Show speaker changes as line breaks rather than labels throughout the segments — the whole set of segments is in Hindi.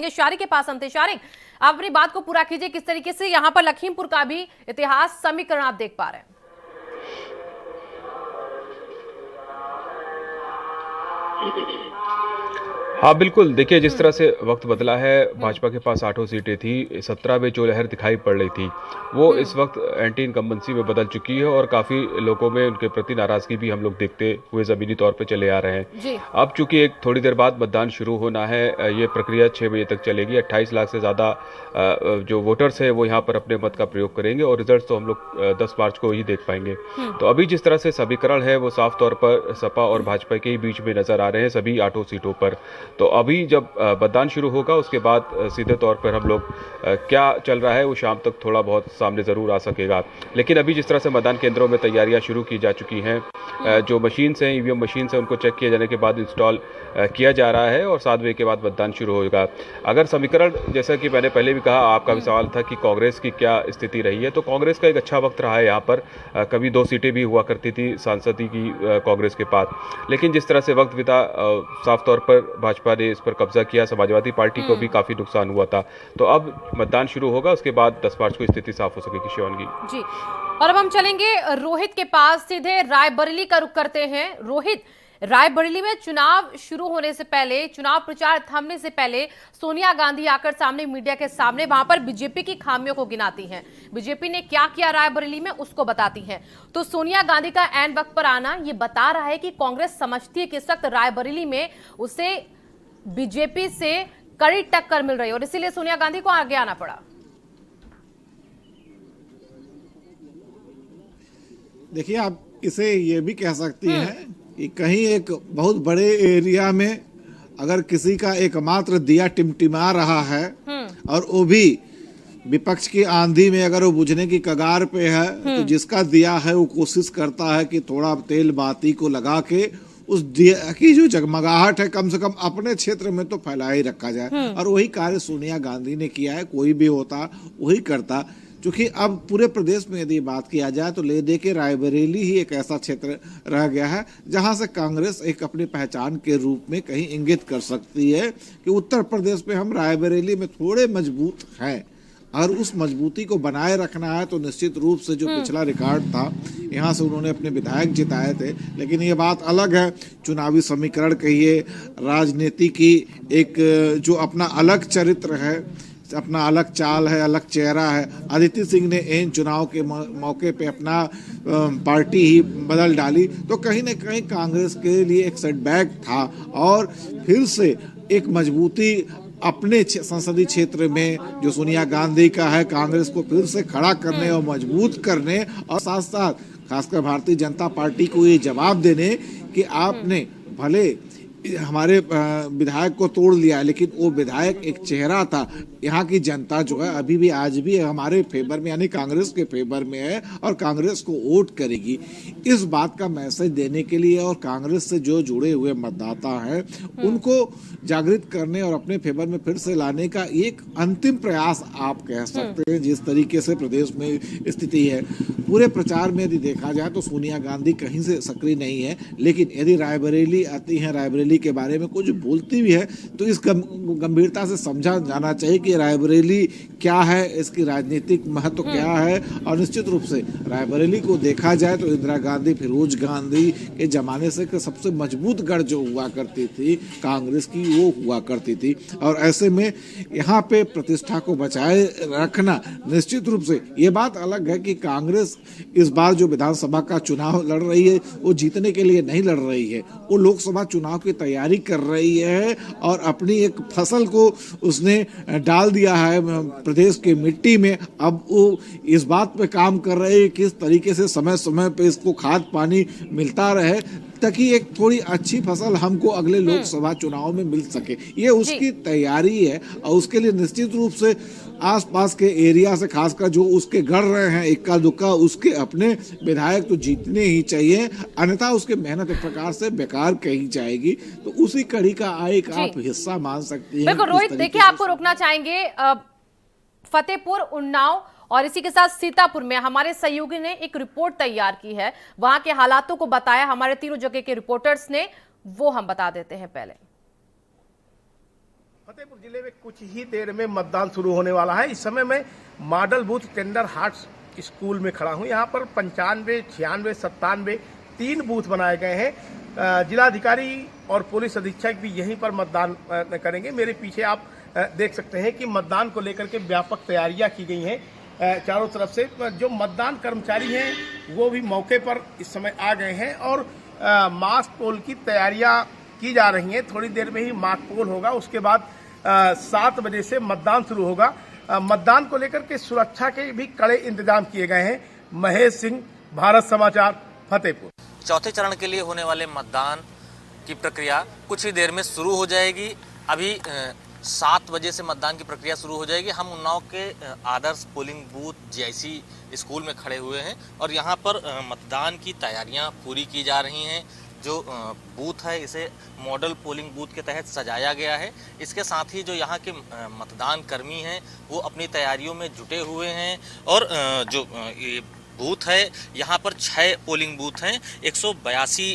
शारिक के पास हम थे। शारिक, आप अपनी बात को पूरा कीजिए। किस तरीके से यहाँ पर लखीमपुर का भी इतिहास समीकरण आप देख पा रहे हैं?
हाँ बिल्कुल, देखिए जिस तरह से वक्त बदला है, भाजपा के पास 8 सीटें थी, 17 में जो लहर दिखाई पड़ रही थी, वो इस वक्त एंटी इनकम्बेंसी में बदल चुकी है और काफ़ी लोगों में उनके प्रति नाराज़गी भी हम लोग देखते हुए ज़मीनी तौर पे चले आ रहे हैं।
जी।
अब चूंकि एक थोड़ी देर बाद मतदान शुरू होना है, ये प्रक्रिया 6 बजे तक चलेगी। 28 लाख से ज़्यादा जो वोटर्स हैं वो यहाँ पर अपने मत का प्रयोग करेंगे और रिजल्ट तो हम लोग 10 मार्च को ही देख पाएंगे। तो अभी जिस तरह से समीकरण है वो साफ तौर पर सपा और भाजपा के ही बीच में नजर आ रहे हैं सभी 8 सीटों पर। तो अभी जब मतदान शुरू होगा उसके बाद सीधे तौर पर हम लोग क्या चल रहा है वो शाम तक थोड़ा बहुत सामने ज़रूर आ सकेगा। लेकिन अभी जिस तरह से मतदान केंद्रों में तैयारियां शुरू की जा चुकी हैं, जो मशीन्स हैं, ईवीएम मशीन्स हैं, उनको चेक किए जाने के बाद इंस्टॉल किया जा रहा है और 7 बजे के बाद मतदान शुरू होगा। अगर समीकरण, जैसा कि मैंने पहले भी कहा, आपका भी सवाल था कि कांग्रेस की क्या स्थिति रही है, तो कांग्रेस का एक अच्छा वक्त रहा है यहाँ पर। कभी 2 सीटें भी हुआ करती थी सांसदी की कांग्रेस के पास, लेकिन जिस तरह से वक्त बीता, साफ तौर पर भाजपा ने इस पर कब्जा किया। समाजवादी पार्टी को भी काफी नुकसान हुआ था। तो अब मतदान शुरू होगा, उसके बाद 10 मार्च को स्थिति साफ हो सकेगी। शिवांगी
जी, और अब हम चलेंगे रोहित के पास, सीधे रायबरेली का रुख करते हैं। रोहित, रायबरेली में चुनाव शुरू होने से पहले, चुनाव प्रचार थमने से पहले सोनिया गांधी आकर सामने मीडिया के सामने वहां पर बीजेपी की खामियों को गिनाती हैं। बीजेपी ने क्या किया रायबरेली में उसको बताती हैं। तो सोनिया गांधी का ऐन वक्त पर आना ये बता रहा है कि कांग्रेस समझती है कि इस वक्त रायबरेली में उसे बीजेपी से कड़ी टक्कर मिल रही है और इसीलिए सोनिया गांधी को आगे आना पड़ा।
देखिए, आप इसे ये भी कह सकती हैं कि कहीं एक बहुत बड़े एरिया में अगर किसी का एकमात्र दिया टिमटिमा रहा है और वो भी विपक्ष की आंधी में अगर वो बुझने की कगार पे है, तो जिसका दिया है वो कोशिश करता है कि थोड़ा तेल बाती को लगा के उस दिया की जो जगमगाहट है कम से कम अपने क्षेत्र में तो फैला ही रखा जाए। और वही कार्य सोनिया गांधी ने किया है। कोई भी होता वही करता। क्योंकि अब पूरे प्रदेश में यदि बात किया जाए तो ले दे के रायबरेली ही एक ऐसा क्षेत्र रह गया है जहां से कांग्रेस एक अपनी पहचान के रूप में कहीं इंगित कर सकती है कि उत्तर प्रदेश में हम रायबरेली में थोड़े मजबूत हैं। और उस मजबूती को बनाए रखना है तो निश्चित रूप से जो पिछला रिकॉर्ड था, यहाँ से उन्होंने अपने विधायक जिताए थे। लेकिन ये बात अलग है, चुनावी समीकरण कहिए, राजनीति की एक जो अपना अलग चरित्र है, अपना अलग चाल है, अलग चेहरा है। अदिति सिंह ने इन चुनाव के मौके पे अपना पार्टी ही बदल डाली, तो कहीं ना कहीं कांग्रेस के लिए एक सेटबैक था और फिर से एक मजबूती अपने संसदीय क्षेत्र में जो सोनिया गांधी का है, कांग्रेस को फिर से खड़ा करने और मजबूत करने और साथ साथ खासकर भारतीय जनता पार्टी को ये जवाब देने कि आपने भले हमारे विधायक को तोड़ लिया, लेकिन वो विधायक एक चेहरा था। यहाँ की जनता जो है अभी भी आज भी हमारे फेवर में यानी कांग्रेस के फेवर में है और कांग्रेस को वोट करेगी। इस बात का मैसेज देने के लिए और कांग्रेस से जो जुड़े हुए मतदाता हैं उनको जागृत करने और अपने फेवर में फिर से लाने का एक अंतिम प्रयास आप कह सकते हैं। जिस तरीके से प्रदेश में स्थिति है, पूरे प्रचार में यदि देखा जाए तो सोनिया गांधी कहीं से सक्रिय नहीं है, लेकिन यदि रायबरेली आती है, रायबरेली के बारे में कुछ बोलती भी है, तो इस गंभीरता से समझा जाना चाहिए कि रायबरेली क्या है, इसकी राजनीतिक महत्व क्या है। और निश्चित रूप से रायबरेली को देखा जाए तो इंदिरा गांधी, फिरोज गांधी के जमाने से सबसे मजबूत गढ़ जो हुआ करती थी कांग्रेस की, वो हुआ करती थी। और ऐसे में यहाँ पे प्रतिष्ठा को बचाए रखना, निश्चित रूप से ये बात अलग है कि कांग्रेस इस बार जो विधानसभा का चुनाव लड़ रही है वो जीतने के लिए नहीं लड़ रही है, वो लोकसभा चुनाव की तैयारी कर रही है और अपनी एक फसल को उसने डाल दिया है प्रदेश की मिट्टी में। अब वो इस बात पे काम कर रहे हैं किस तरीके से समय समय पे इसको खाद पानी मिलता रहे ताकि एक थोड़ी अच्छी फसल हमको अगले लोकसभा चुनाव में मिल सके। ये उसकी तैयारी है और उसके लिए निश्चित रूप से आसपास के एरिया से, खासकर जो उसके गढ़ रहे हैं इक्का दुक्का, उसके अपने विधायक तो जीतने ही चाहिए, अन्यथा उसकी मेहनत एक प्रकार से बेकार कही जाएगी। तो उसी कड़ी का एक आप हिस्सा मान सकती हैं।
बिल्कुल रोहित, देखिए आपको रोकना चाहेंगे। फतेहपुर, उन्नाव और इसी के साथ सीतापुर में हमारे सहयोगी ने एक रिपोर्ट तैयार की है, वहां के हालातों को बताया हमारे तीनों जगह के रिपोर्टर्स ने, वो हम बता देते हैं पहले।
फतेहपुर जिले में कुछ ही देर में मतदान शुरू होने वाला है। इस समय मैं model booth tender hearts school में खड़ा हूं। यहाँ पर 95, 96, 97 3 बूथ बनाए गए हैं। जिलाधिकारी और पुलिस अधीक्षक भी यहीं पर मतदान करेंगे। मेरे पीछे आप देख सकते हैं कि मतदान को लेकर के व्यापक तैयारियां की गई हैं चारों तरफ से। जो मतदान कर्मचारी हैं वो भी मौके पर इस समय आ गए हैं और मास पोल की तैयारियां की जा रही हैं। थोड़ी देर में ही मास पोल होगा, उसके बाद 7 बजे से मतदान शुरू होगा। मतदान को लेकर के सुरक्षा के भी कड़े इंतजाम किए गए हैं। महेश सिंह, भारत समाचार, फतेहपुर।
चौथे चरण के लिए होने वाले मतदान की प्रक्रिया कुछ ही देर में शुरू हो जाएगी। अभी 7 बजे से मतदान की प्रक्रिया शुरू हो जाएगी। हम उन्नाव के आदर्श पोलिंग बूथ जीआईसी स्कूल में खड़े हुए हैं और यहाँ पर मतदान की तैयारियां पूरी की जा रही हैं। जो बूथ है इसे मॉडल पोलिंग बूथ के तहत सजाया गया है। इसके साथ ही जो यहाँ के मतदान कर्मी हैं वो अपनी तैयारियों में जुटे हुए हैं और जो ये बूथ है यहाँ पर 6 पोलिंग बूथ हैं। 182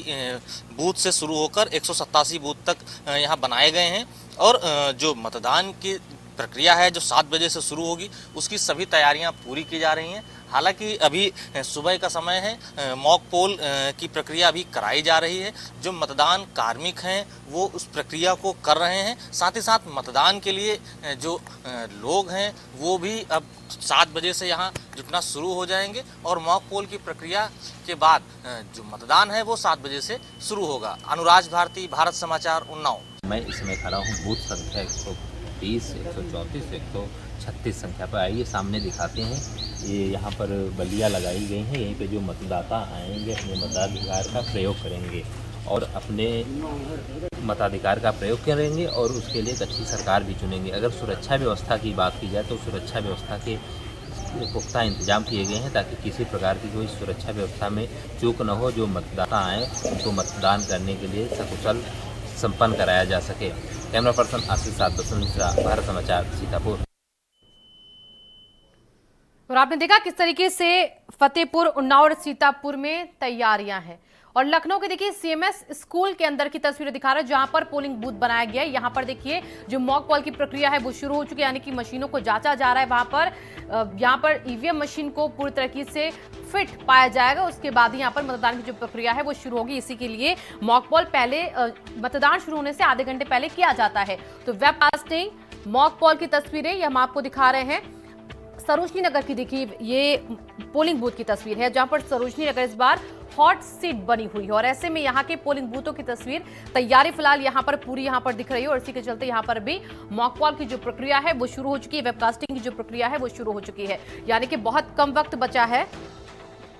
बूथ से शुरू होकर 187 बूथ तक यहाँ बनाए गए हैं और जो मतदान की प्रक्रिया है जो 7 बजे से शुरू होगी उसकी सभी तैयारियां पूरी की जा रही हैं। हालांकि अभी सुबह का समय है, मॉक पोल की प्रक्रिया अभी कराई जा रही है। जो मतदान कार्मिक हैं वो उस प्रक्रिया को कर रहे हैं। साथ ही साथ मतदान के लिए जो लोग हैं वो भी अब 7 बजे से यहाँ जुटना शुरू हो जाएंगे और मॉक पोल की प्रक्रिया के बाद जो मतदान है वो 7 बजे से शुरू होगा। अनुराज भारती, भारत समाचार, उन्नाव।
मैं इसमें खड़ा हूँ बूथ संख्या 130, 134, 136 संख्या पर। आइए सामने दिखाते हैं। ये यहाँ पर बल्लियाँ लगाई गई हैं। यहीं पे जो मतदाता आएंगे अपने मताधिकार का प्रयोग करेंगे और अपने मताधिकार का प्रयोग करेंगे और उसके लिए एक अच्छी सरकार भी चुनेंगे। अगर सुरक्षा व्यवस्था की बात की जाए तो सुरक्षा व्यवस्था के पुख्ता इंतजाम किए गए हैं ताकि किसी प्रकार की कोई सुरक्षा व्यवस्था में चूक न हो। जो मतदाता आएँ उनको मतदान करने के लिए सकुशल संपन्न कराया जा सके। कैमरा पर्सन आशीष साथ मिश्रा, भारत समाचार, सीतापुर।
और आपने देखा किस तरीके से फतेहपुर, उन्नाव और सीतापुर में तैयारियां हैं। और लखनऊ के देखिए सीएमएस स्कूल के अंदर की तस्वीरें दिखा रहा है जहां पर पोलिंग बूथ बनाया गया है। यहां पर देखिए जो मॉक पोल की प्रक्रिया है वो शुरू हो चुकी है, यानी कि मशीनों को जांचा जा रहा है। वहां पर यहां पर ईवीएम मशीन को पूरी तरीके से फिट पाया जाएगा। उसके बाद ही यहाँ पर मतदान की जो प्रक्रिया है वो शुरू होगी। इसी के लिए मॉक पोल पहले मतदान शुरू होने से आधे घंटे पहले किया जाता है। तो वेबकास्टिंग मॉक पोल की तस्वीरें ये हम आपको दिखा रहे हैं। सरोजनी नगर की देखिए ये पोलिंग बूथ की तस्वीर है जहां पर सरोजनी नगर इस बार हॉट सीट बनी हुई है और ऐसे में यहाँ के पोलिंग बूथों की तस्वीर तैयारी फिलहाल यहाँ पर पूरी यहाँ पर दिख रही है और इसी के चलते यहाँ पर भी मॉक पोल की जो प्रक्रिया है वो शुरू हो चुकी है। वेबकास्टिंग की जो प्रक्रिया है वो शुरू हो चुकी है, यानी कि बहुत कम वक्त बचा है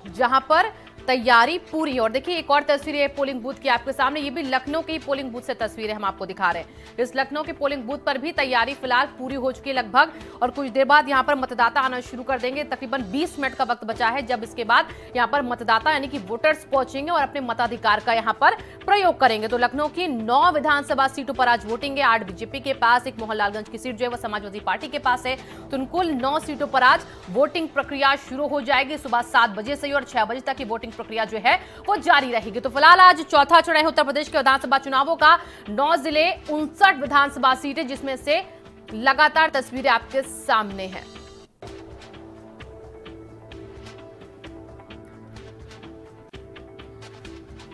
जहां पर तैयारी पूरी है। और देखिए एक और तस्वीर है पोलिंग बूथ की आपके सामने। ये भी लखनऊ के पोलिंग बूथ से तस्वीरें हम आपको दिखा रहे हैं। इस लखनऊ के पोलिंग बूथ पर भी तैयारी फिलहाल पूरी हो चुकी है लगभग और कुछ देर बाद यहां पर मतदाता आना शुरू कर देंगे। तकरीबन 20 मिनट का वक्त बचा है जब इसके बाद यहां पर मतदाता यानी कि वोटर्स पहुंचेंगे और अपने मताधिकार का यहां पर प्रयोग करेंगे। तो लखनऊ की 9 विधानसभा सीटों पर आज वोटिंग है। 8 बीजेपी के पास, एक मोहनलालगंज की सीट जो है वो समाजवादी पार्टी के पास है। तो कुल 9 सीटों पर आज वोटिंग प्रक्रिया शुरू हो जाएगी सुबह 7 बजे से और 6 बजे तक की वोटिंग प्रक्रिया जो है वो जारी रहेगी। तो फिलहाल आज चौथा चरण है उत्तर प्रदेश के विधानसभा चुनावों का। 9 जिले, 59 विधानसभा सीटें, जिसमें से लगातार तस्वीरें आपके सामने हैं।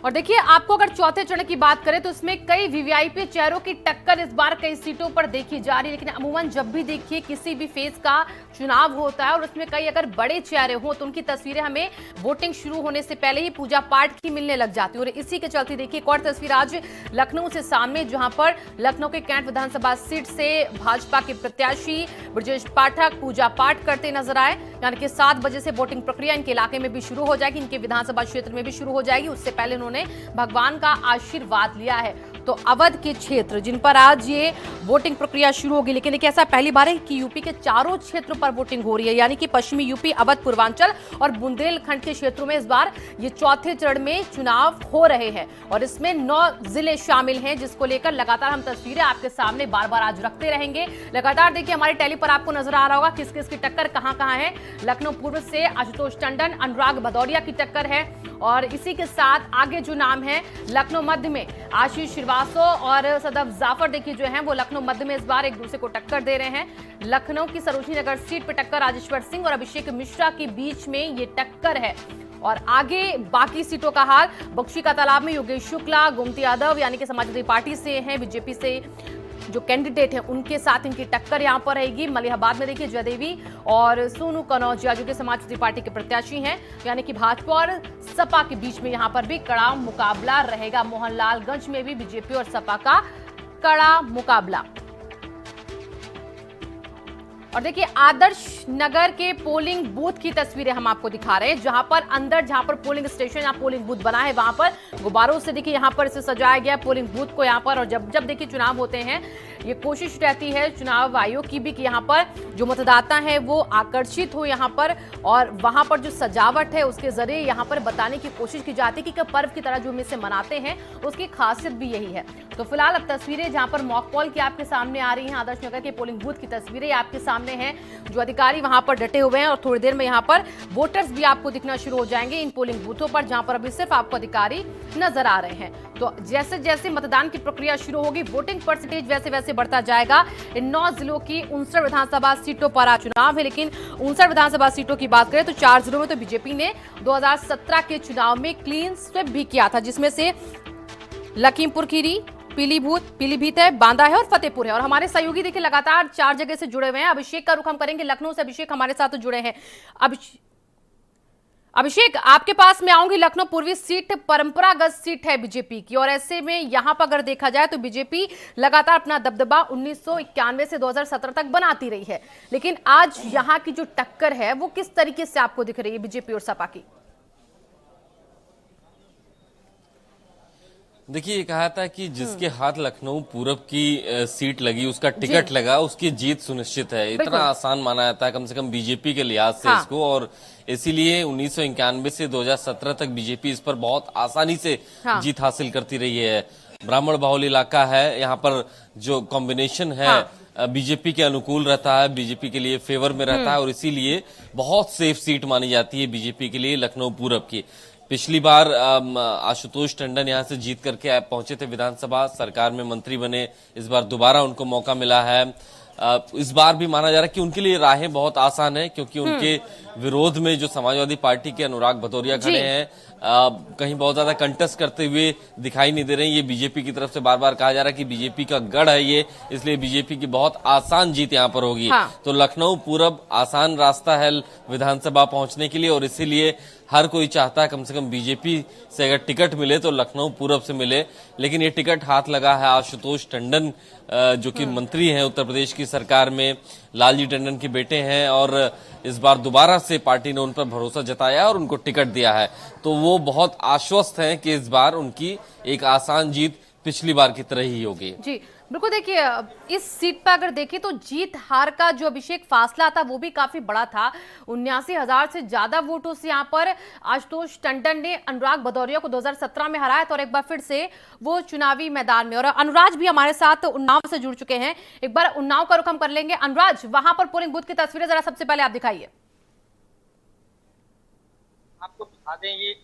और देखिए आपको अगर चौथे चरण की बात करें तो इसमें कई वीवीआईपी चेहरों की टक्कर इस बार कई सीटों पर देखी जा रही है। लेकिन अमूमन जब भी देखिए किसी भी फेज का चुनाव होता है और उसमें कई अगर बड़े चेहरे हों तो उनकी तस्वीरें हमें वोटिंग शुरू होने से पहले ही पूजा पाठ की मिलने लग जाती है। और इसी के चलते देखिए एक और तस्वीर आज लखनऊ से सामने जहां पर लखनऊ के कैंट विधानसभा सीट से भाजपा के प्रत्याशी ब्रजेश पाठक पूजा पाठ करते नजर आए। यानी कि 7 बजे से वोटिंग प्रक्रिया इनके इलाके में भी शुरू हो जाएगी, इनके विधानसभा क्षेत्र में भी शुरू हो जाएगी। उससे पहले उन्होंने भगवान का आशीर्वाद लिया है। तो अवध के क्षेत्र जिन पर आज ये वोटिंग प्रक्रिया शुरू होगी, लेकिन एक ऐसा पहली बार है कि यूपी के चारों क्षेत्रों पर वोटिंग हो रही है, यानी कि पश्चिमी यूपी, अवध, पूर्वांचल और बुंदेलखंड के क्षेत्रों में इस बार ये चौथे चरण में चुनाव हो रहे हैं। और इसमें 9 जिले शामिल हैं जिसको लेकर लगातार हम तस्वीरें आपके सामने बार बार आज रखते रहेंगे। लगातार देखिए हमारे टेली पर आपको नजर आ रहा होगा किस किस की टक्कर कहां कहां है। लखनऊ पूर्व से आशुतोष टंडन, अनुराग भदौरिया की टक्कर है और इसी के साथ आगे जो नाम है लखनऊ मध्य में आशीष श्रीवास्तव ब्रासो और सदफ जाफर देखिए जो है वो लखनऊ मध्य में इस बार एक दूसरे को टक्कर दे रहे हैं। लखनऊ की सरोजनी नगर सीट पर टक्कर राजेश्वर सिंह और अभिषेक मिश्रा के बीच में ये टक्कर है। और आगे बाकी सीटों का हाल, बख्शी का तालाब में योगेश शुक्ला, गोमती यादव यानी कि समाजवादी पार्टी से हैं, बीजेपी से जो कैंडिडेट हैं उनके साथ इनकी टक्कर यहां पर रहेगी। मलिहाबाद में देखिए जयदेवी और सोनू कनौजिया जो कि समाजवादी पार्टी के प्रत्याशी हैं, यानी कि भाजपा और सपा के बीच में यहां पर भी कड़ा मुकाबला रहेगा। मोहनलालगंज में भी बीजेपी और सपा का कड़ा मुकाबला। और देखिए आदर्श नगर के पोलिंग बूथ की तस्वीरें हम आपको दिखा रहे हैं, जहां पर पोलिंग स्टेशन या पोलिंग बूथ बना है वहां पर गुब्बारों से देखिए यहां पर इसे सजाया गया पोलिंग बूथ को यहां पर। और जब देखिए चुनाव होते हैं ये कोशिश रहती है चुनाव आयोग की भी कि यहां पर जो मतदाता है वो आकर्षित हो यहां पर, और वहां पर जो सजावट है उसके जरिए यहां पर बताने की कोशिश की जाती है कि पर्व की तरह जो हम इसे मनाते हैं उसकी खासियत भी यही है। तो फिलहाल अब तस्वीरें जहां पर मॉक पोल की आपके सामने आ रही हैं, आदर्श नगर के पोलिंग बूथ की तस्वीरें आपके सामने हैं, जो अधिकारी वहां पर डटे हुए हैं और थोड़ी देर में यहां पर वोटर्स भी आपको दिखना शुरू हो जाएंगे इन पोलिंग बूथों पर, जहां पर अभी सिर्फ आपको अधिकारी नजर आ रहे हैं। तो जैसे जैसे मतदान की प्रक्रिया शुरू होगी वोटिंग परसेंटेज वैसे वैसे बढ़ता जाएगा। इन 9 जिलों की 59 विधानसभा सीटों पर आज चुनाव है, लेकिन 59 विधानसभा सीटों की बात करें तो 4 जिलों में तो बीजेपी ने 2017 के चुनाव में क्लीन स्वीप भी किया था, जिसमें से लखीमपुर खीरी, पीलीभीत है, बांदा है और फतेहपुर है। और हमारे सहयोगी देखिए लगातार 4 जगह से जुड़े हुए हैं। अभिषेक का रुख हम करेंगे लखनऊ से, अभिषेक हमारे साथ जुड़े हैं। अभिषेक आपके पास मैं आऊंगी। लखनऊ पूर्वी सीट परंपरागत सीट है बीजेपी की, और ऐसे में यहां पर अगर देखा जाए तो बीजेपी लगातार अपना दबदबा 1991 से 2017 तक बनाती रही है, लेकिन आज यहां की जो टक्कर है वो किस तरीके से आपको दिख रही है बीजेपी और सपा की?
देखिए ये कहा था कि जिसके हाथ लखनऊ पूरब की सीट लगी उसका टिकट लगा उसकी जीत सुनिश्चित है। इतना आसान माना जाता है कम से कम बीजेपी के लिहाज से इसको, और इसीलिए 1991 से 2017 तक बीजेपी इस पर बहुत आसानी से जीत हासिल करती रही है। ब्राह्मण बाहुल इलाका है, यहाँ पर जो कॉम्बिनेशन है बीजेपी के अनुकूल रहता है, बीजेपी के लिए फेवर में रहता है, और इसीलिए बहुत सेफ सीट मानी जाती है बीजेपी के लिए लखनऊ पूरब की। पिछली बार आशुतोष टंडन यहां से जीत करके पहुंचे थे विधानसभा, सरकार में मंत्री बने, इस बार दोबारा उनको मौका मिला है। इस बार भी माना जा रहा है कि उनके लिए राहें बहुत आसान है, क्योंकि उनके विरोध में जो समाजवादी पार्टी के अनुराग भदौरिया खड़े हैं कहीं बहुत ज्यादा कंटेस्ट करते हुए दिखाई नहीं दे रहे हैं। ये बीजेपी की तरफ से बार बार कहा जा रहा है कि बीजेपी का गढ़ है ये, इसलिए बीजेपी की बहुत आसान जीत यहाँ पर होगी। तो लखनऊ पूरब आसान रास्ता है विधानसभा पहुंचने के लिए, और इसीलिए हर कोई चाहता है कम से कम बीजेपी से अगर टिकट मिले तो लखनऊ पूरब से मिले। लेकिन ये टिकट हाथ लगा है आशुतोष टंडन जो कि मंत्री हैं उत्तर प्रदेश की सरकार में, लालजी टंडन के बेटे हैं, और इस बार दोबारा से पार्टी ने उन पर भरोसा जताया और उनको टिकट दिया है। तो वो बहुत आश्वस्त हैं कि इस बार उनकी एक आसान जीत पिछली बार की तरह ही होगी।
जी बिल्कुल, देखिए इस सीट पर अगर देखें तो जीत हार का जो अभिषेक फासला था वो भी काफी बड़ा था। 79,000 से ज्यादा वोटों से यहाँ पर आशुतोष टंडन ने अनुराग भदौरिया को 2017 में हराया था, और एक बार फिर से वो चुनावी मैदान में। और अनुराज भी हमारे साथ उन्नाव से जुड़ चुके हैं, एक बार उन्नाव का रुख हम कर लेंगे। अनुराज, वहां पर पोलिंग बूथ की तस्वीरें जरा सबसे पहले आप दिखाइए।
आपको दिखा दें ये,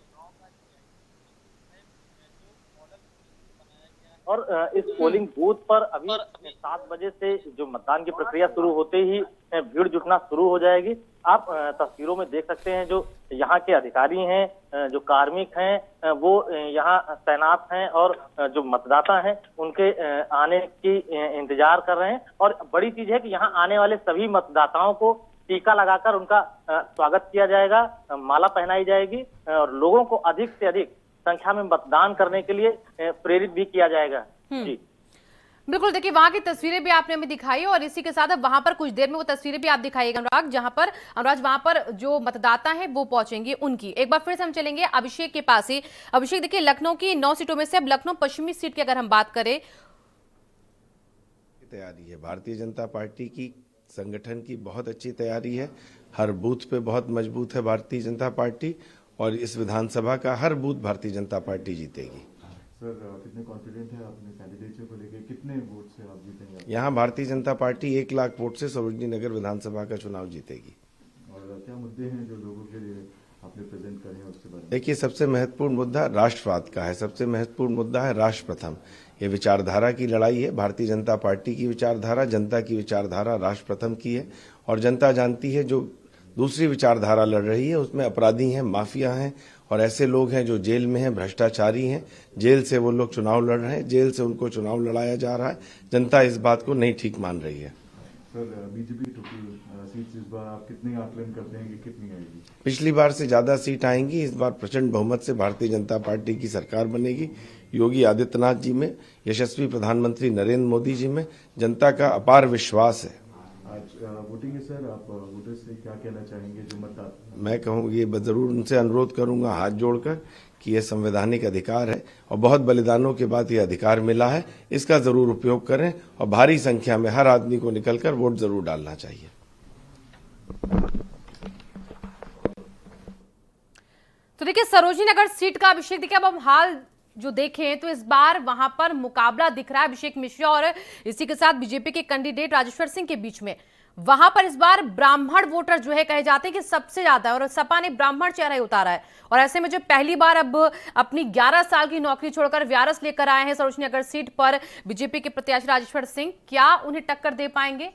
और इस पोलिंग बूथ पर अभी 7 बजे से जो मतदान की प्रक्रिया शुरू होते ही भीड़ जुटना शुरू हो जाएगी। आप तस्वीरों में देख सकते हैं जो यहाँ के अधिकारी हैं, जो कार्मिक हैं वो यहाँ तैनात हैं, और जो मतदाता हैं उनके आने की इंतजार कर रहे हैं। और बड़ी चीज है कि यहाँ आने वाले सभी मतदाताओं को टीका लगाकर उनका स्वागत किया जाएगा, माला पहनाई जाएगी, और लोगों को अधिक से अधिक संख्या में मतदान करने के लिए प्रेरित भी किया जाएगा। जी
बिल्कुल, देखिए वहां की तस्वीरें भी आपने हमें दिखाई, और इसी के साथ अब वहां पर कुछ देर में वो तस्वीरें भी आप दिखाइएगा अनुराग, जहां पर अनुराज वहां पर जो मतदाता हैं वो पहुंचेंगे उनकी। एक बार फिर से हम चलेंगे अभिषेक के पास ही। अभिषेक, देखिए लखनऊ की 9 सीटों में से अब लखनऊ पश्चिमी सीट की अगर हम बात करें,
तैयारी है भारतीय जनता पार्टी की, संगठन की बहुत अच्छी तैयारी है। हर बूथ पे बहुत मजबूत है भारतीय जनता पार्टी, और इस विधानसभा का हर बूथ भारतीय जनता पार्टी जीतेगी।
सर कितने कॉन्फिडेंट है अपने कैंडिडेट को लेकर, कितने वोट से आप जीतेंगे?
यहाँ भारतीय जनता पार्टी 1 लाख वोट से सरोजनी नगर विधानसभा का चुनाव जीतेगी।
और क्या मुद्दे हैं जो लोगों के लिए आपने प्रेजेंट करे हैं उसके बारे में?
देखिए, सबसे महत्वपूर्ण मुद्दा राष्ट्रवाद का है, सबसे महत्वपूर्ण मुद्दा है राष्ट्र प्रथम। ये विचारधारा की लड़ाई है। भारतीय जनता पार्टी की विचारधारा, जनता की विचारधारा राष्ट्र प्रथम की है और जनता जानती है जो दूसरी विचारधारा लड़ रही है उसमें अपराधी हैं, माफिया हैं और ऐसे लोग हैं जो जेल में हैं, भ्रष्टाचारी हैं। जेल से वो लोग चुनाव लड़ रहे हैं, जेल से उनको चुनाव लड़ाया जा रहा है। जनता इस बात को नहीं ठीक मान रही है।
सर, बीजेपी टोटल सीट्स इस बार आप कितने आकलन करते हैं कि कितनी आएगी?
पिछली बार से ज्यादा सीट आएंगी। इस बार प्रचंड बहुमत से भारतीय जनता पार्टी की सरकार बनेगी। योगी आदित्यनाथ जी में, यशस्वी प्रधानमंत्री नरेंद्र मोदी जी में जनता का अपार विश्वास है।
आज वोटिंग है सर, आप वोटर्स से क्या कहना चाहेंगे जो मतदाता?
मैं कहूँ ये जरूर उनसे अनुरोध करूंगा हाथ जोड़कर कि यह संवैधानिक अधिकार है और बहुत बलिदानों के बाद यह अधिकार मिला है, इसका जरूर उपयोग करें और भारी संख्या में हर आदमी को निकलकर वोट जरूर डालना चाहिए।
तो देखिए, सरोजिनी नगर सीट का अभिषेक, देखिए अब हम हाल जो देखें तो इस बार वहां पर मुकाबला दिख रहा है अभिषेक मिश्रा और इसी के साथ बीजेपी के कैंडिडेट राजेश्वर सिंह के बीच में। वहां पर इस बार ब्राह्मण वोटर जो है कहे जाते हैं कि सबसे ज्यादा है और सपा ने ब्राह्मण चेहरा ही उतारा है। और ऐसे में जो पहली बार अब अपनी 11 साल की नौकरी छोड़कर व्यारस लेकर आए हैं सरोजिनी नगर सीट पर बीजेपी के प्रत्याशी राजेश्वर सिंह, क्या उन्हें टक्कर दे पाएंगे?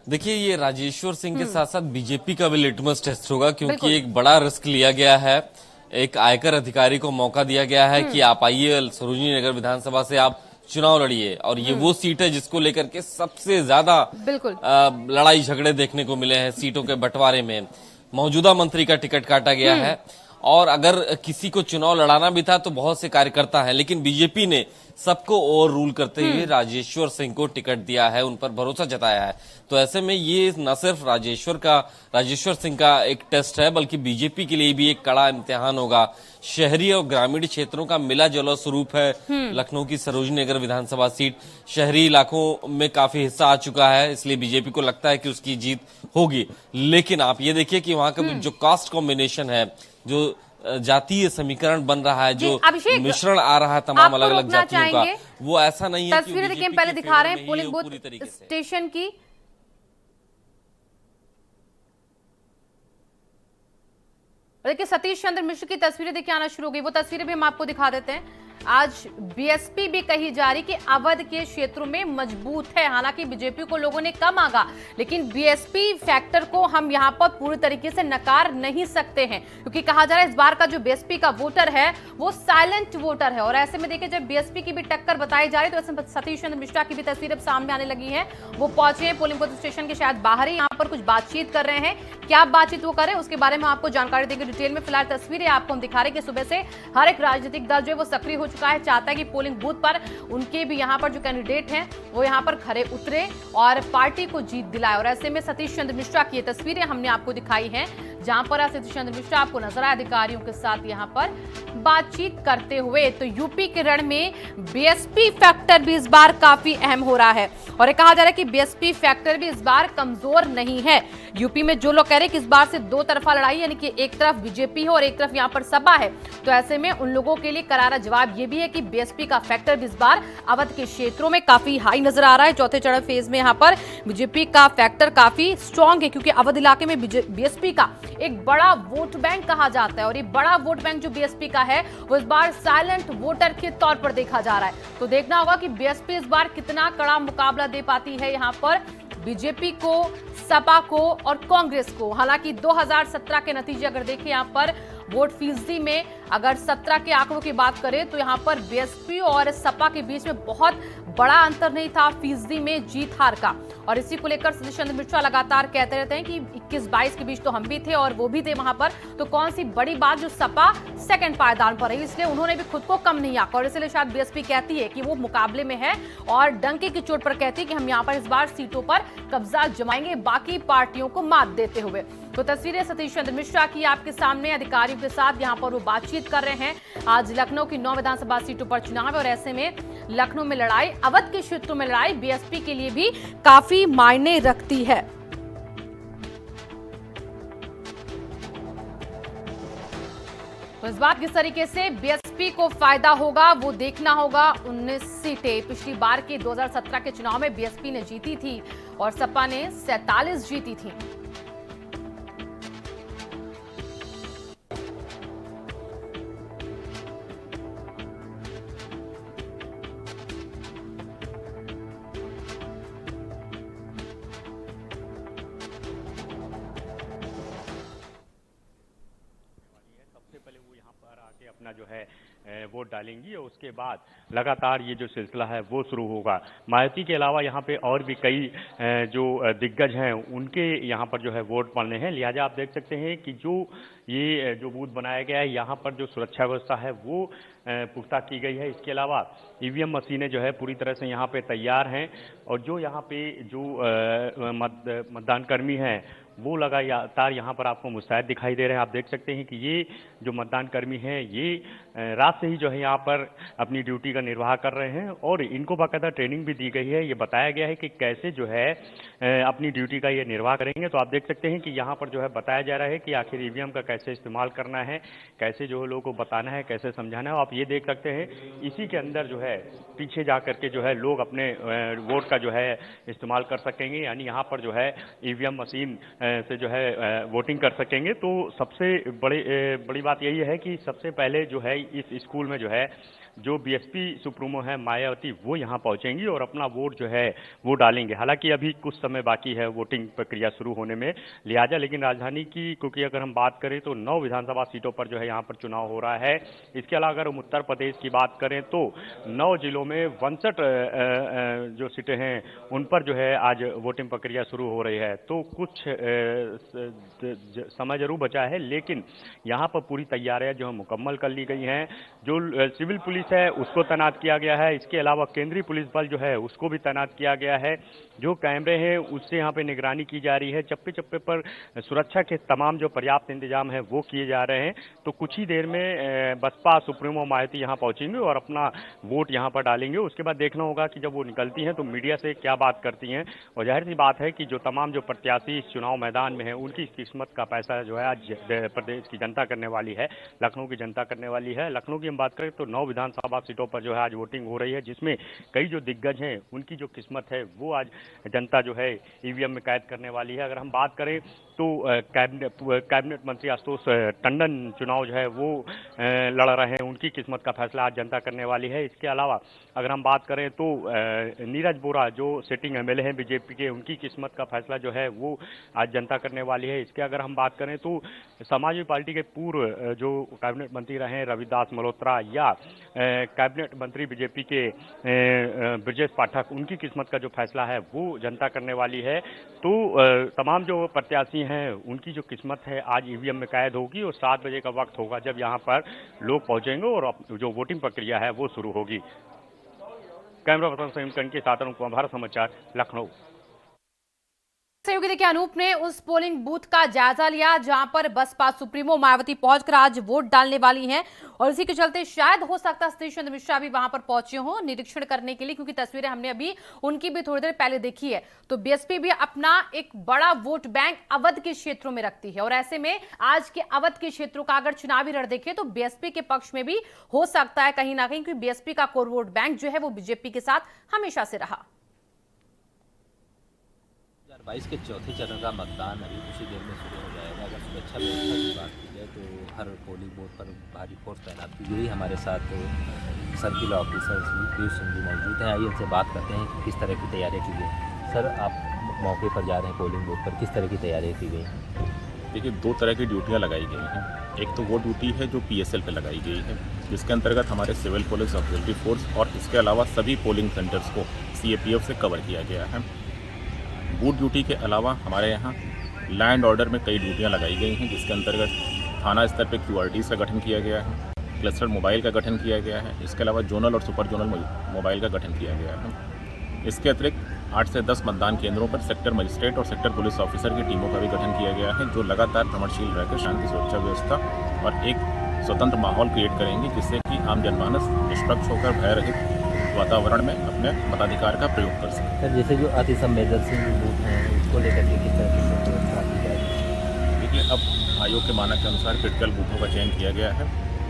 देखिए, ये राजेश्वर सिंह के साथ साथ बीजेपी का भी लिटमस टेस्ट होगा, क्योंकि एक बड़ा रिस्क लिया गया है। एक आयकर अधिकारी को मौका दिया गया है कि आप आइए सरोजिनी नगर विधानसभा से आप चुनाव लड़िए, और ये वो सीट है जिसको लेकर के सबसे ज्यादा लड़ाई झगड़े देखने को मिले हैं। सीटों के बंटवारे में मौजूदा मंत्री का टिकट काटा गया है और अगर किसी को चुनाव लड़ाना भी था तो बहुत से कार्यकर्ता हैं, लेकिन बीजेपी ने सबको ओवर रूल करते हुए राजेश्वर सिंह को टिकट दिया है, उन पर भरोसा जताया है। तो ऐसे में ये न सिर्फ राजेश्वर सिंह का एक टेस्ट है, बल्कि बीजेपी के लिए भी एक कड़ा इम्तिहान होगा। शहरी और ग्रामीण क्षेत्रों का मिला जुला स्वरूप है लखनऊ की सरोजिनी नगर विधानसभा सीट। शहरी इलाकों में काफी हिस्सा आ चुका है, इसलिए बीजेपी को लगता है कि उसकी जीत होगी। लेकिन आप ये देखिए कि वहां का जो कास्ट कॉम्बिनेशन है, जो जातीय समीकरण बन रहा है, जो मिश्रण आ रहा है तमाम अलग अलग जातियों का, वो ऐसा नहीं है।
तस्वीरें देखिए, पहले दिखा रहे हैं पोलिंग बूथ स्टेशन की। देखिए, सतीश चंद्र मिश्र की तस्वीरें देखिए आना शुरू हो गई। वो तस्वीरें भी हम आपको दिखा देते हैं। आज बीएसपी भी कही जा रही कि अवध के क्षेत्रों में मजबूत है। हालांकि बीजेपी को लोगों ने कम आंका, लेकिन बीएसपी फैक्टर को हम यहां पर पूरी तरीके से नकार नहीं सकते हैं, क्योंकि कहा जा रहा है इस बार का जो बीएसपी का वोटर है वो साइलेंट वोटर है। और ऐसे में देखिए, जब बीएसपी की भी टक्कर बताई जा रही है तो ऐसे सतीश चंद्र मिश्रा की भी तस्वीरें सामने आने लगी है। वो पहुंचे हैं पोलिंग बूथ स्टेशन के शायद बाहर ही, यहाँ पर कुछ बातचीत कर रहे हैं। क्या बातचीत वो करें उसके बारे में आपको जानकारी देंगे डिटेल में। फिलहाल तस्वीरें आपको हम दिखा रहे हैं कि सुबह से हर एक राजनीतिक दल जो है वो सक्रिय हो चुका है, चाहता है कि पोलिंग बूथ पर उनके भी यहाँ पर जो कैंडिडेट हैं वो यहाँ पर खड़े उतरे और पार्टी को जीत दिलाए। और ऐसे में सतीश चंद्र मिश्रा की ये तस्वीरें हमने आपको दिखाई हैं, जहां पर सतीश चंद्र मिश्रा आपको नजर आए अधिकारियों के साथ यहाँ पर बातचीत करते हुए। तो यूपी के रण में बीएसपी फैक्टर भी इस बार काफी अहम हो रहा है और ये कहा जा रहा है कि बीएसपी फैक्टर भी इस बार कमजोर नहीं है। यूपी में जो लोग कह रहे हैं कि इस बार से दो तरफा लड़ाई, यानी कि एक तरफ बीजेपी है और एक तरफ यहाँ पर सपा है, तो ऐसे में उन लोगों के लिए करारा जवाब ये भी है कि बीएसपी का फैक्टर भी इस बार अवध के क्षेत्रों में काफी हाई नजर आ रहा है। चौथे चरण फेज में यहाँ पर बीजेपी का फैक्टर काफी स्ट्रांग है, क्योंकि अवध इलाके में बीएसपी का एक बड़ा वोट बैंक कहा जाता है और ये बड़ा वोट बैंक जो बीएसपी का है वो इस बार साइलेंट वोटर के तौर पर देखा जा रहा है। तो देखना होगा कि बीएसपी इस बार कितना कड़ा मुकाबला दे पाती है यहाँ पर बीजेपी को, सपा को और कांग्रेस को। हालांकि 2017 के नतीजे अगर देखें यहाँ पर वोट फीसदी में, अगर 17 के आंकड़ों की बात करें तो यहाँ पर बीएसपी और सपा के बीच में बहुत बड़ा अंतर नहीं था फीसदी में जीत हार का। और इसी को लेकर सतीश चंद्र मिश्रा लगातार कहते रहते हैं कि 21-22 के बीच तो हम भी थे और वो भी थे वहां पर, तो कौन सी बड़ी बात जो सपा सेकंड पायदान पर है, इसलिए उन्होंने भी खुद को कम नहीं आंका। और इसलिए शायद बीएसपी कहती है कि वो मुकाबले में है और डंके की चोट पर कहती है कि हम यहाँ पर इस बार सीटों पर कब्जा जमाएंगे बाकी पार्टियों को मात देते हुए। तो तस्वीरें सतीश चंद्र मिश्रा की आपके सामने, अधिकारियों के साथ यहाँ पर वो बातचीत कर रहे हैं। आज लखनऊ की 9 विधानसभा सीटों पर चुनाव है और ऐसे में लखनऊ में लड़ाई, अवध के क्षेत्रों में लड़ाई बीएसपी के लिए भी काफी मायने रखती है। तो इस बार किस तरीके से बीएसपी को फायदा होगा वो देखना होगा। 19 सीटें पिछली बार के 2017 के चुनाव में बीएसपी ने जीती थी और सपा ने 47 जीती थी।
जो है वोट डालेंगी और उसके बाद लगातार ये जो सिलसिला है वो शुरू होगा। मायावती के अलावा यहाँ पे और भी कई जो दिग्गज हैं उनके यहाँ पर जो है वोट पड़ने हैं। लिहाजा आप देख सकते हैं कि ये जो बूथ बनाया गया है यहाँ पर जो सुरक्षा व्यवस्था है वो पुख्ता की गई है। इसके अलावा ईवीएम मशीनें जो है पूरी तरह से यहाँ पे तैयार हैं और जो यहाँ पे जो मतदान कर्मी हैं वो लगातार यहाँ पर आपको मुस्तैद दिखाई दे रहे हैं। आप देख सकते हैं कि ये जो मतदान कर्मी हैं ये रात से ही जो है यहाँ पर अपनी ड्यूटी का निर्वाह कर रहे हैं और इनको बाकायदा ट्रेनिंग भी दी गई है। ये बताया गया है कि कैसे जो है अपनी ड्यूटी का ये निर्वाह करेंगे। तो आप देख सकते हैं कि यहाँ पर जो है बताया जा रहा है कि आखिर ईवीएम का कैसे इस्तेमाल करना है, कैसे जो है लोगों को बताना है, कैसे समझाना है। आप ये देख सकते हैं इसी के अंदर जो है पीछे जा करके जो है लोग अपने वोट का जो है इस्तेमाल कर सकेंगे, यानी यहाँ पर जो है ईवीएम मशीन से जो है वोटिंग कर सकेंगे। तो सबसे बड़ी बात यही है कि सबसे पहले जो है इस स्कूल में जो है जो बीएसपी सुप्रीमो है मायावती वो यहाँ पहुंचेंगी और अपना वोट जो है वो डालेंगे। हालांकि अभी कुछ समय बाकी है वोटिंग प्रक्रिया शुरू होने में, लिहाजा लेकिन राजधानी की क्योंकि अगर हम बात करें तो 9 विधानसभा सीटों पर जो है यहाँ पर चुनाव हो रहा है। इसके अलावा अगर हम उत्तर प्रदेश की बात करें तो 9 जिलों में 62 जो सीटें हैं उन पर जो है आज वोटिंग प्रक्रिया शुरू हो रही है। तो कुछ समय जरूर बचा है लेकिन यहाँ पर पूरी तैयारियां जो है मुकम्मल कर ली गई हैं। जो सिविल पुलिस है उसको तैनात किया गया है, इसके अलावा केंद्रीय पुलिस बल जो है उसको भी तैनात किया गया है। जो कैमरे हैं उससे यहाँ पे निगरानी की जा रही है। चप्पे चप्पे पर सुरक्षा के तमाम जो पर्याप्त इंतजाम है वो किए जा रहे हैं। तो कुछ ही देर में बसपा सुप्रीमो मायावती यहाँ पहुंचेंगे और अपना वोट यहाँ पर डालेंगे। उसके बाद देखना होगा कि जब वो निकलती हैं तो मीडिया से क्या बात करती हैं और जाहिर सी बात है कि जो तमाम जो प्रत्याशी इस चुनाव मैदान में है उनकी किस्मत का फैसला जो है आज प्रदेश की जनता करने वाली है, लखनऊ की जनता करने वाली है। लखनऊ की हम बात करें तो 9 विधानसभा सीटों पर जो है आज वोटिंग हो रही है, जिसमें कई जो दिग्गज हैं उनकी जो किस्मत है वो आज जनता जो है ईवीएम में कैद करने वाली है। अगर हम बात करें तो कैबिनेट मंत्री आशुतोष टंडन चुनाव जो है वो लड़ रहे हैं, उनकी किस्मत का फैसला आज जनता करने वाली है। इसके अलावा अगर हम बात करें तो नीरज बोरा जो सिटिंग एमएलए हैं बीजेपी के, उनकी किस्मत का फैसला जो है वो आज जनता करने वाली है। इसके अगर हम बात करें तो समाजवादी पार्टी के पूर्व जो कैबिनेट मंत्री रहे हैं रविदास मल्होत्रा या कैबिनेट मंत्री बीजेपी के ब्रजेश पाठक, उनकी किस्मत का जो फैसला है वो जनता करने वाली है। तो तमाम जो प्रत्याशी हैं उनकी जो किस्मत है आज ईवीएम में कैद होगी और 7 बजे का वक्त होगा जब यहाँ पर लोग पहुंचेंगे और जो वोटिंग प्रक्रिया है वो शुरू होगी। कैमरा पर्सन समीकरण के साथ अनुपम, भारत समाचार, लखनऊ।
सहयोगी देखिए अनूप ने उस पोलिंग बूथ का जायजा लिया जहां पर बसपा सुप्रीमो मायावती पहुंचकर आज वोट डालने वाली हैं और इसी के चलते शायद हो सकता है सतीश चंद्र मिश्रा भी वहां पर पहुंचे हों निरीक्षण करने के लिए, क्योंकि तस्वीरें हमने अभी उनकी भी थोड़ी देर पहले देखी है। तो बीएसपी भी अपना एक बड़ा वोट बैंक अवध के क्षेत्रों में रखती है और ऐसे में आज के अवध के क्षेत्रों का अगर चुनावी रण देखें तो बीएसपी के पक्ष में भी हो सकता है कहीं ना कहीं, क्योंकि बीएसपी का कोर वोट बैंक जो है वो बीजेपी के साथ हमेशा से रहा।
2022 के चौथे चरण का मतदान अभी कुछ ही देर में शुरू हो जाएगा। अगर सुरक्षा व्यवस्था की बात की जाए तो हर पोलिंग बूथ पर भारी फोर्स तैनात की गई। हमारे साथ सर्किल ऑफिसर श्री पीयूष सिंह जी मौजूद हैं। आइए इनसे बात करते हैं कि किस तरह की तैयारियाँ की गई। सर, आप मौके पर जा रहे हैं पोलिंग बूथ पर, किस तरह की तैयारियाँ की गई?
देखिए, 2 तरह की ड्यूटियाँ लगाई गई हैं। एक तो वो ड्यूटी है जो PSL पे लगाई गई है, जिसके अंतर्गत हमारे सिविल पुलिस ऑक्सिलरी फोर्स और इसके अलावा सभी पोलिंग सेंटर्स को CAPF से कवर किया गया है। बूथ ड्यूटी के अलावा हमारे यहाँ लैंड ऑर्डर में कई ड्यूटियाँ लगाई गई हैं, जिसके अंतर्गत थाना स्तर पर QRTs का गठन किया गया है, क्लस्टर मोबाइल का गठन किया गया है, इसके अलावा जोनल और सुपर जोनल मोबाइल का गठन किया गया है। इसके अतिरिक्त 8 से 10 मतदान केंद्रों पर सेक्टर मजिस्ट्रेट और सेक्टर पुलिस ऑफिसर की टीमों का भी गठन किया गया है, जो लगातार भ्रमणशील रहकर शांति सुरक्षा व्यवस्था और एक स्वतंत्र माहौल क्रिएट करेंगे, जिससे कि आम जनमानस निष्पक्ष होकर भय रहित वातावरण में अपने मताधिकार का प्रयोग कर सकें।
सर, जैसे जो अति संवेदनशील बूथ हैं उसको लेकर के किस तरह की व्यवस्था की जाएगी?
देखिए, अब आयोग के मानक के अनुसार क्रिटिकल बूथों का चयन किया गया है,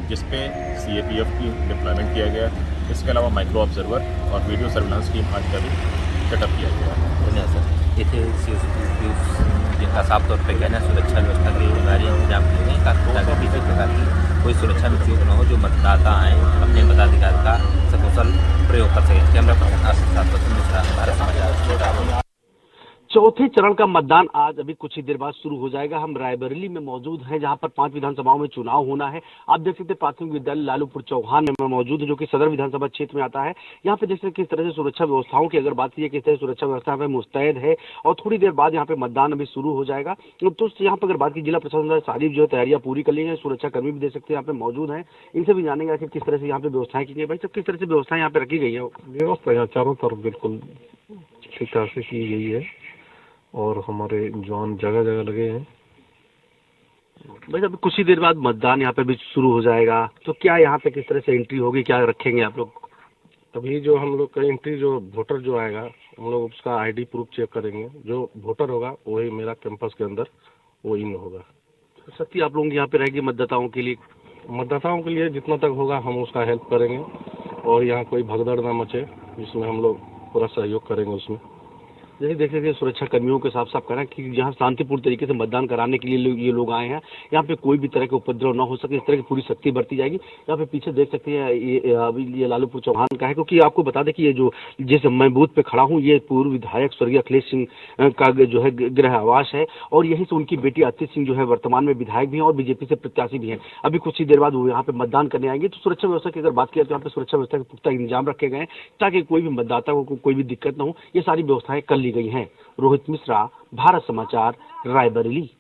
जिसपे CAPF की डिप्लॉयमेंट किया गया है। इसके अलावा माइक्रो ऑब्जर्वर और वीडियो सर्विलांस टीम आज का भी सेटअप किया गया है।
धन्यवाद सर। इथे जिनका साफ तौर पर कहना सुरक्षा व्यवस्था के भारी इंतजाम किए गए ताकि किसी प्रकार की कोई सुरक्षा में चूक न हो, जो मतदाता आए अपने मताधिकार का सकुशल प्रयोग कर सकें। कैमरा पर्सन आशीष मिश्रा, भारत समाचार।
चौथे चरण का मतदान आज अभी कुछ ही देर बाद शुरू हो जाएगा। हम रायबरेली में मौजूद हैं, जहां पर 5 विधानसभाओं में चुनाव होना है। आप देख सकते हैं प्राथमिक विद्यालय लालूपुर चौहान में मौजूद है, जो कि सदर विधानसभा क्षेत्र में आता है। यहाँ पे देख सकते किस तरह से सुरक्षा व्यवस्थाओं की अगर बात की किस तरह सुरक्षा व्यवस्था में मुस्तैद है, और थोड़ी देर बाद यहाँ पे मतदान अभी शुरू हो जाएगा। तो यहाँ पर अगर बात की जिला प्रशासन द्वारा सारी जो है तैयारियां पूरी कर ली है। सुरक्षा कर्मी भी देख सकते हैं यहाँ पे मौजूद है, इनसे भी जानेंगे आखिर किस तरह से यहाँ पे व्यवस्थाएं की गई। भाई सब किस तरह से व्यवस्थाएं यहाँ पे रखी गई है?
व्यवस्था यहाँ चारों तरफ बिल्कुल ठीक तरह से की गई है और हमारे जवान जगह जगह लगे हैं।
भाई अभी कुछ ही देर बाद मतदान यहाँ पे भी शुरू हो जाएगा, तो क्या यहाँ पे किस तरह से एंट्री होगी, क्या रखेंगे आप लोग?
अभी जो हम लोग का एंट्री, जो वोटर जो आएगा हम लोग उसका आईडी प्रूफ चेक करेंगे। जो वोटर होगा वही मेरा कैंपस के अंदर वो इन होगा।
सख्ती आप लोगों की यहाँ पे रहेगी मतदाताओं के लिए?
मतदाताओं के लिए जितना तक होगा हम उसका हेल्प करेंगे और यहाँ कोई भगदड़ ना मचे, जिसमें हम लोग पूरा सहयोग करेंगे उसमें।
जैसे देख सकते हैं सुरक्षा कर्मियों के साफ साफ कहना कि यहाँ शांतिपूर्ण तरीके से मतदान कराने के लिए ये लोग आए हैं। यहाँ पे कोई भी तरह के उपद्रव न हो सके, इस तरह की पूरी सख्ती बरती जाएगी। यहाँ पे पीछे देख सकते हैं ये लालूपुर चौहान का है, क्योंकि आपको बता दें कि ये जो जिस मैं बूथ पे खड़ा हूँ, ये पूर्व विधायक स्वर्गीय अखिलेश सिंह का जो है गृह आवास है, और यहीं से उनकी बेटी आतिश सिंह जो है वर्तमान में विधायक भी हैं और बीजेपी से प्रत्याशी भी हैं। अभी कुछ ही देर बाद वो यहाँ पे मतदान करने आएंगे। तो सुरक्षा व्यवस्था की अगर बात किया तो यहाँ पे सुरक्षा व्यवस्था के पुख्ता इंतजाम रखे गए हैं, ताकि कोई भी मतदाता को कोई भी दिक्कत न हो। ये सारी व्यवस्थाएं कर ली गई हैं। रोहित मिश्रा, भारत समाचार, रायबरेली।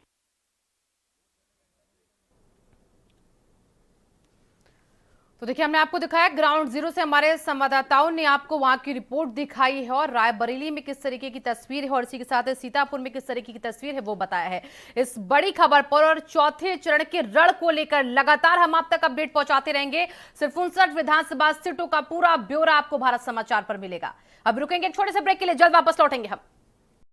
तो देखिए, हमने आपको दिखाया ग्राउंड जीरो से हमारे संवाददाताओं ने आपको वहां की रिपोर्ट दिखाई है और रायबरेली में किस तरीके की तस्वीर है और इसी के साथ सीतापुर में किस तरीके की तस्वीर है वो बताया है। इस बड़ी खबर पर और चौथे चरण के रण को लेकर लगातार हम आप तक अपडेट पहुंचाते रहेंगे। सिर्फ 59 विधानसभा सीटों का पूरा ब्यौरा आपको भारत समाचार पर मिलेगा। अब रुकेंगे एक छोटे से ब्रेक के लिए, जल्द वापस लौटेंगे हम।